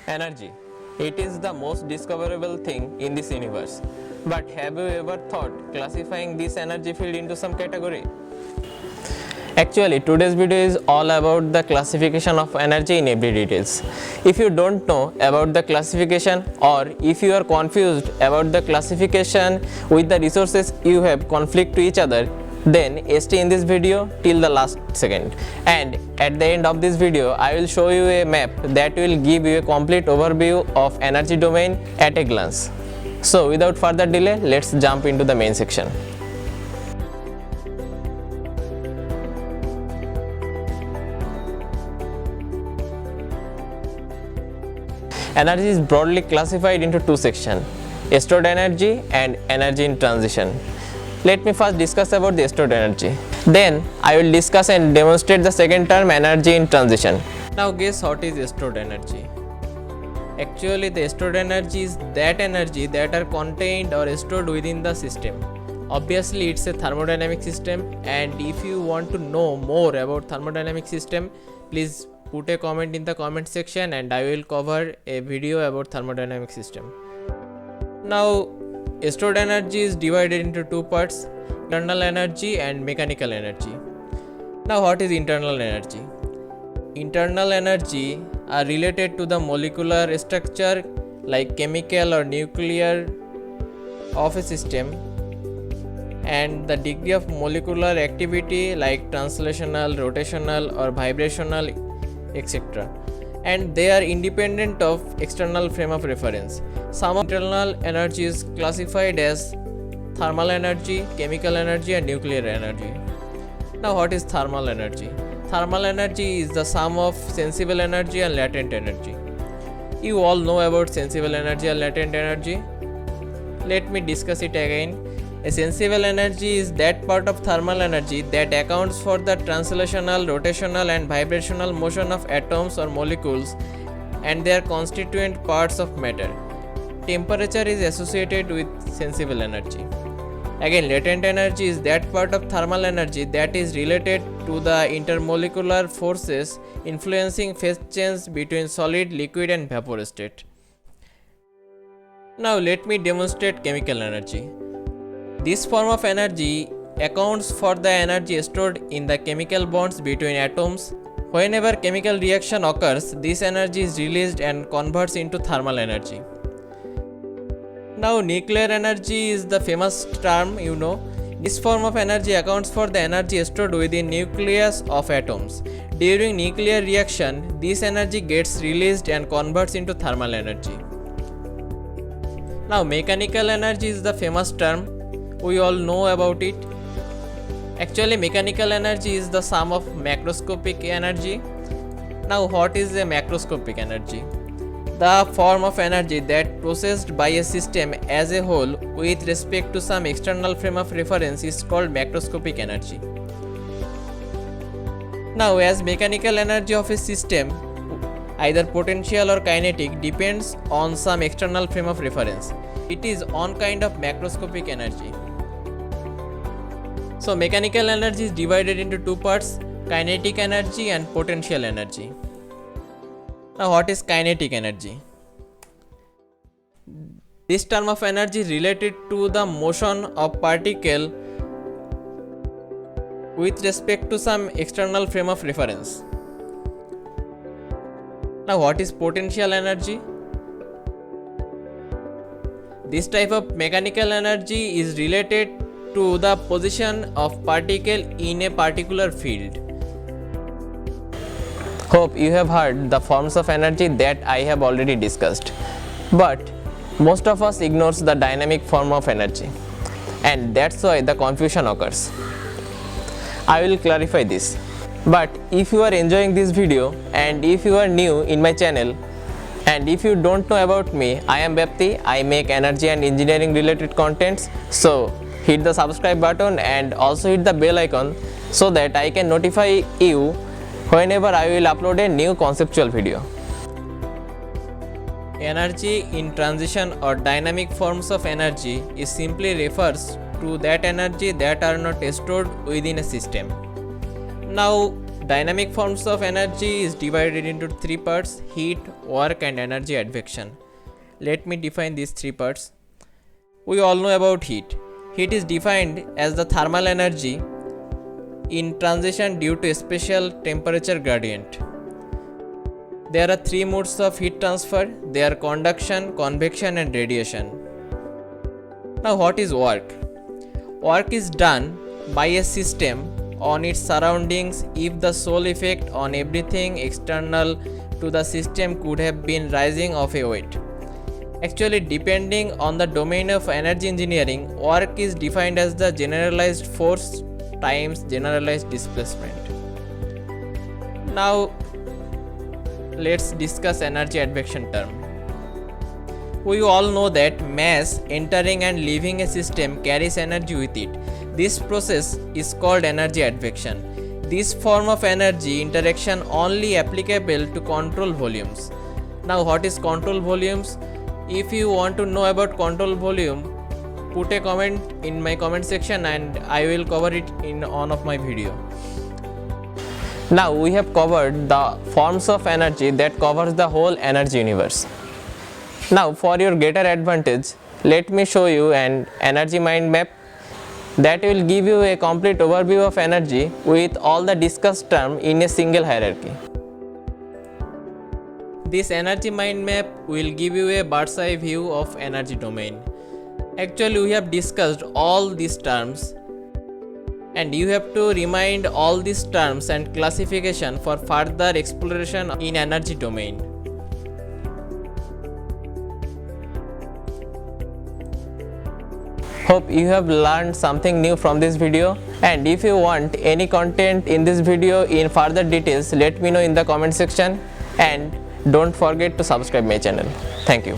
Energy. It is the most discoverable thing in this universe. But have you ever thought classifying this energy field into some category? Actually, today's video is all about the classification of energy in every details. If you don't know about the classification, or if you are confused about the classification with the resources you have conflict to each other, then stay in this video till the last second. And at the end of this video, I will show you a map that will give you a complete overview of energy domain at a glance. So without further delay, let's jump into the main section. Energy is broadly classified into two sections, stored energy and energy in transition. Let me first discuss about the stored energy. Then I will discuss and demonstrate the second term, energy in transition. Now guess what is stored energy? Actually, the stored energy is that energy that are contained or stored within the system. Obviously, it's a thermodynamic system, and if you want to know more about thermodynamic system, please put a comment in the comment section and I will cover a video about thermodynamic system. Now, stored energy is divided into two parts, internal energy and mechanical energy. Now, what is internal energy? Internal energy are related to the molecular structure like chemical or nuclear of a system, and the degree of molecular activity like translational, rotational or vibrational, etc. And they are independent of external frame of reference. Some internal energy is classified as thermal energy, chemical energy and nuclear energy. Now what is thermal energy? Thermal energy is the sum of sensible energy and latent energy. You all know about sensible energy and latent energy. Let me discuss it again. A sensible energy is that part of thermal energy that accounts for the translational, rotational and vibrational motion of atoms or molecules and their constituent parts of matter. Temperature is associated with sensible energy. Again, latent energy is that part of thermal energy that is related to the intermolecular forces influencing phase change between solid, liquid and vapor state. Now let me demonstrate chemical energy. This form of energy accounts for the energy stored in the chemical bonds between atoms. Whenever chemical reaction occurs, this energy is released and converts into thermal energy. Now, nuclear energy is the famous term you know. This form of energy accounts for the energy stored within nucleus of atoms. During nuclear reaction, this energy gets released and converts into thermal energy. Now, mechanical energy is the famous term. We all know about it. Actually, mechanical energy is the sum of macroscopic energy. Now, what is a macroscopic energy? The form of energy that processed by a system as a whole with respect to some external frame of reference is called macroscopic energy. Now, as mechanical energy of a system, either potential or kinetic, depends on some external frame of reference. It is one kind of macroscopic energy. So mechanical energy is divided into two parts, kinetic energy and potential energy. Now what is kinetic energy? This term of energy is related to the motion of particle with respect to some external frame of reference. Now what is potential energy? This type of mechanical energy is related to the position of particle in a particular field. Hope you have heard the forms of energy that I have already discussed. But most of us ignores the dynamic form of energy, and that's why the confusion occurs. I will clarify this. But if you are enjoying this video and if you are new in my channel and if you don't know about me, I am Bapti. I make energy and engineering related contents. So hit the subscribe button and also hit the bell icon so that I can notify you whenever I will upload a new conceptual video. Energy in transition or dynamic forms of energy is simply refers to that energy that are not stored within a system. Now Dynamic forms of energy is divided into three parts: heat, work and energy advection. Let me define these three parts. We all know about heat. Heat is defined as the thermal energy in transition due to a special temperature gradient. There are three modes of heat transfer. They are conduction, convection and radiation. Now what is work? Work is done by a system on its surroundings if the sole effect on everything external to the system could have been rising of a weight. Actually, depending on the domain of energy engineering, work is defined as the generalized force times generalized displacement. Now let's discuss energy advection term. We all know that mass entering and leaving a system carries energy with it. This process is called energy advection. This form of energy interaction only applicable to control volumes. Now what is control volumes? If you want to know about control volume, put a comment in my comment section and I will cover it in one of my video. Now we have covered the forms of energy that covers the whole energy universe. Now for your greater advantage, let me show you an energy mind map that will give you a complete overview of energy with all the discussed terms in a single hierarchy. This energy mind map will give you a bird's eye view of energy domain. Actually, we have discussed all these terms and you have to remind all these terms and classification for further exploration in energy domain. Hope you have learned something new from this video, and if you want any content in this video in further details, let me know in the comment section and don't forget to subscribe my channel. Thank you.